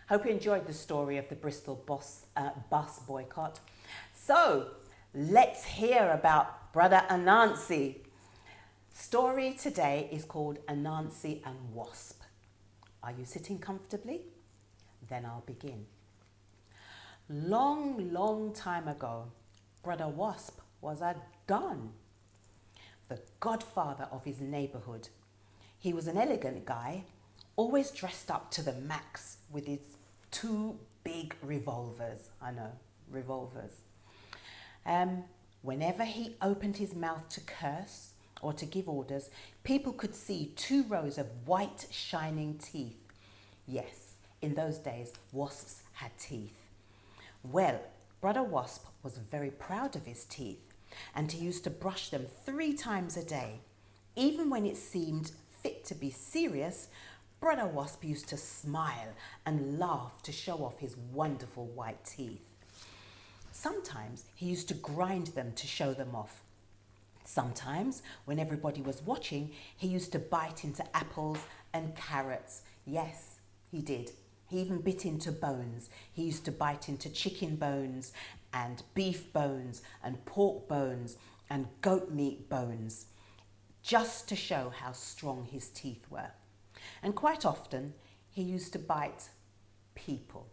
Hope you enjoyed the story of the Bristol bus boycott. So let's hear about Brother Anansy. Story today is called Anansy and Wasp. Are you sitting comfortably? Then I'll begin. Long time ago, Brother Wasp was a Don, the godfather of his neighborhood. He was an elegant guy, always dressed up to the max with his two big revolvers. I know, revolvers. Whenever he opened his mouth to curse or to give orders, people could see 2 rows of white shining teeth. Yes, in those days, wasps had teeth. Well, Brother Wasp was very proud of his teeth, and he used to brush them 3 times a day. Even when it seemed fit to be serious, Brother Wasp used to smile and laugh to show off his wonderful white teeth. Sometimes he used to grind them to show them off. Sometimes, when everybody was watching, he used to bite into apples and carrots. Yes, he did. He even bit into bones. He used to bite into chicken bones and beef bones and pork bones and goat meat bones, just to show how strong his teeth were. And quite often, he used to bite people,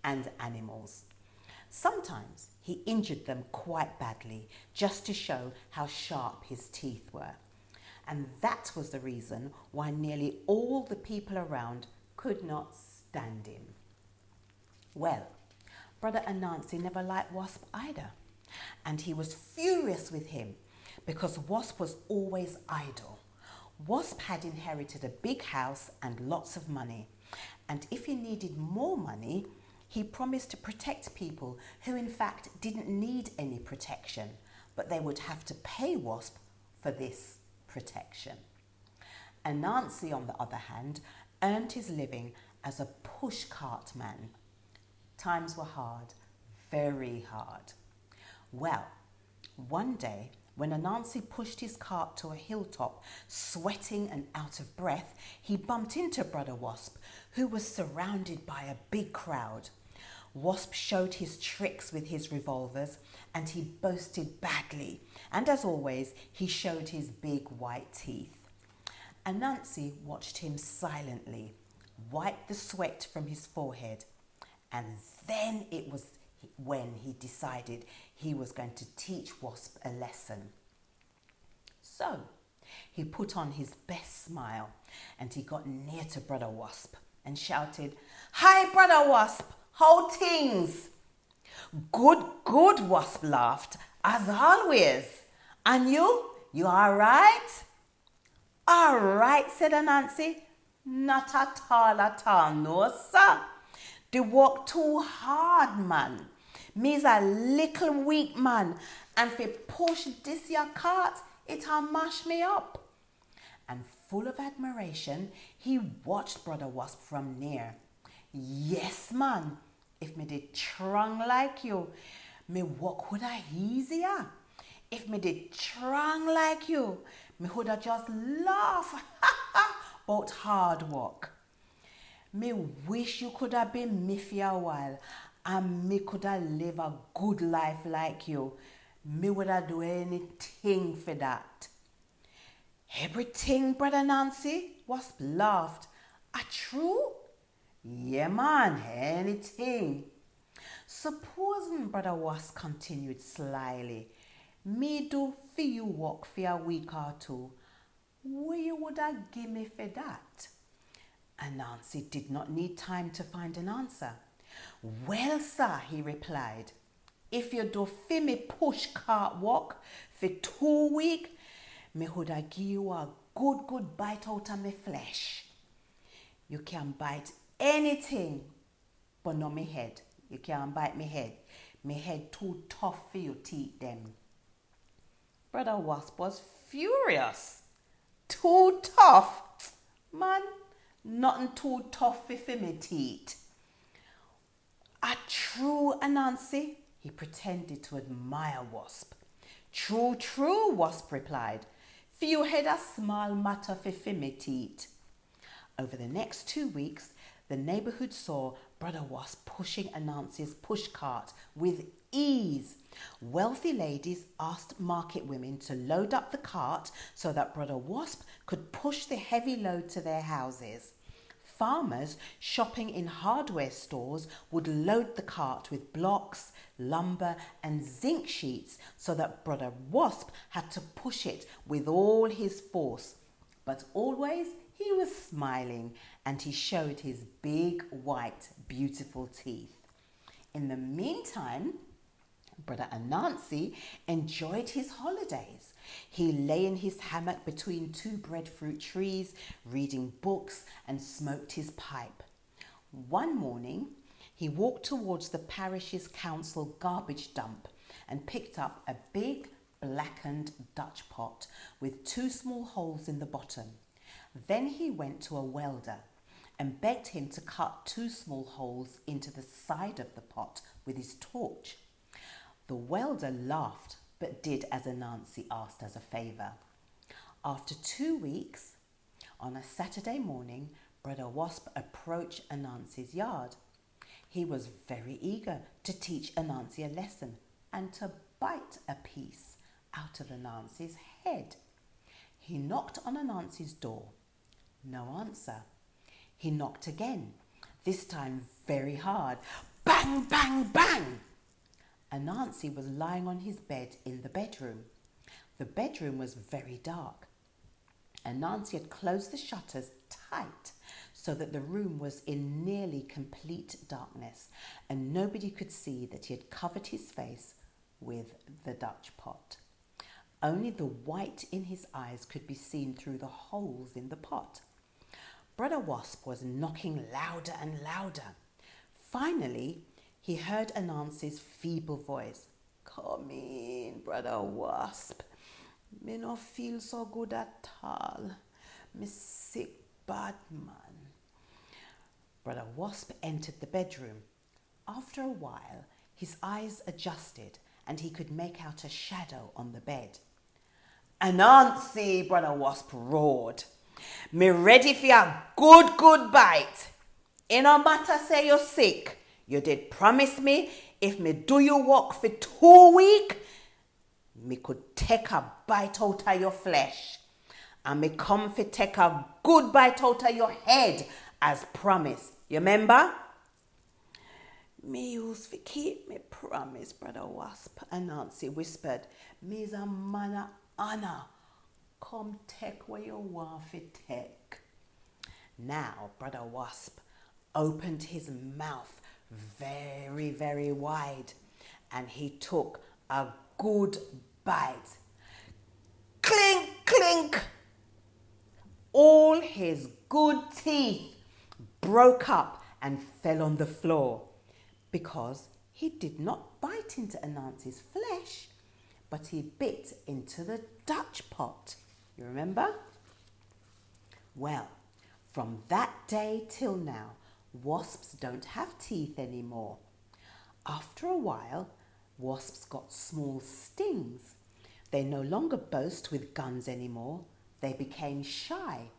and animals. Sometimes he injured them quite badly, just to show how sharp his teeth were. And that was the reason why nearly all the people around could not stand him. Well, Brother Anansy never liked Wasp either, and he was furious with him because Wasp was always idle. Wasp had inherited a big house and lots of money, and if he needed more money, he promised to protect people who in fact didn't need any protection, but they would have to pay Wasp for this protection. Anansy, on the other hand, earned his living as a pushcart man. Times were hard, very hard. Well, one day, when Anansy pushed his cart to a hilltop, sweating and out of breath, he bumped into Brother Wasp, who was surrounded by a big crowd. Wasp showed his tricks with his revolvers, and he boasted badly. And as always, he showed his big white teeth. Anansy watched him silently, wiped the sweat from his forehead, and then it was when he decided he was going to teach Wasp a lesson. So he put on his best smile and he got near to Brother Wasp and shouted, "Hi, Brother Wasp, how things?" Good, Wasp laughed, as always. "And you all right?" "All right," said Anansy. "Not at all, no, sir. The work too hard, man. Me's a little weak man, and if you push this your cart, it'll mash me up." And full of admiration, he watched Brother Wasp from near. "Yes, man, if me did strong like you, me work woulda easier. If me did strong like you, me woulda just laugh about hard work. Me wish you could have been me for a while, and me could have lived a good life like you. Me would have do anything for that." "Everything, Brother Anansy?" Wasp laughed. "A true?" "Yeah, man, anything." "Supposing," Brother Wasp continued slyly, "me do for you work for a week or 2, what you would have give me for that?" Anansy did not need time to find an answer. "Well, sir," he replied, "if you do for me push cart work for 2 weeks, me woulda give you a good bite out of me flesh. You can bite anything, but not me head. You can't bite me head. Me head too tough for you teeth them." Brother Wasp was furious. "Too tough? Man, nothing too tough for me teeth." "A true, Anansy?" He pretended to admire Wasp. True, Wasp replied. "For you had a small matter for me teeth." Over the next 2 weeks, The neighbourhood saw Brother Wasp pushing Anansy's pushcart with ease. Wealthy ladies asked market women to load up the cart so that Brother Wasp could push the heavy load to their houses. Farmers shopping in hardware stores would load the cart with blocks, lumber and zinc sheets so that Brother Wasp had to push it with all his force. But always he was smiling and he showed his big, white, beautiful teeth. In the meantime, Brother Anansy enjoyed his holidays. He lay in his hammock between two breadfruit trees, reading books and smoked his pipe. One morning, he walked towards the parish's council garbage dump and picked up a big blackened Dutch pot with 2 small holes in the bottom. Then he went to a welder and begged him to cut 2 small holes into the side of the pot with his torch. The welder laughed, but did as Anansy asked as a favour. After 2 weeks, on a Saturday morning, Brother Wasp approached Anansy's yard. He was very eager to teach Anansy a lesson and to bite a piece out of Anansy's head. He knocked on Anansy's door. No answer. He knocked again, this time very hard. Bang, bang, bang! Anansy was lying on his bed in the bedroom. The bedroom was very dark. Anansy had closed the shutters tight so that the room was in nearly complete darkness and nobody could see that he had covered his face with the Dutch pot. Only the white in his eyes could be seen through the holes in the pot. Brother Wasp was knocking louder and louder. Finally, he heard Anansy's feeble voice. "Come in, Brother Wasp. Me no feel so good at all. Me sick bad man." Brother Wasp entered the bedroom. After a while, his eyes adjusted and he could make out a shadow on the bed. "Anansy," Brother Wasp roared. "Me ready for a good bite. It no matter say you're sick. You did promise me if me do your work for 2 weeks, me could take a bite out of your flesh. And me come for take a good bite out of your head as promised. You remember?" "Me used to keep me promise, Brother Wasp," Anansy whispered. "Me's a man of honor. Come take what you want to take." Now Brother Wasp opened his mouth very, very wide and he took a good bite. Clink, clink! All his good teeth broke up and fell on the floor because he did not bite into Anansy's flesh, but he bit into the Dutch pot. You remember? Well, from that day till now, wasps don't have teeth anymore. After a while, wasps got small stings. They no longer boast with guns anymore. They became shy.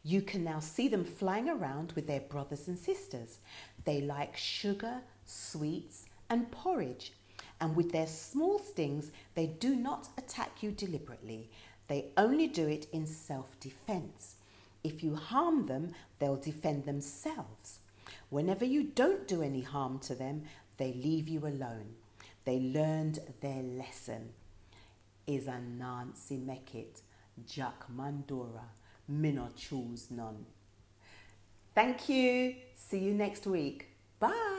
You can now see them flying around with their brothers and sisters. They like sugar, sweets, and porridge. And with their small stings, they do not attack you deliberately. They only do it in self-defense. If you harm them, they'll defend themselves. Whenever you don't do any harm to them, they leave you alone. They learned their lesson. Is Anansy make it? Jack Mandora, me not choose none. Thank you. See you next week. Bye.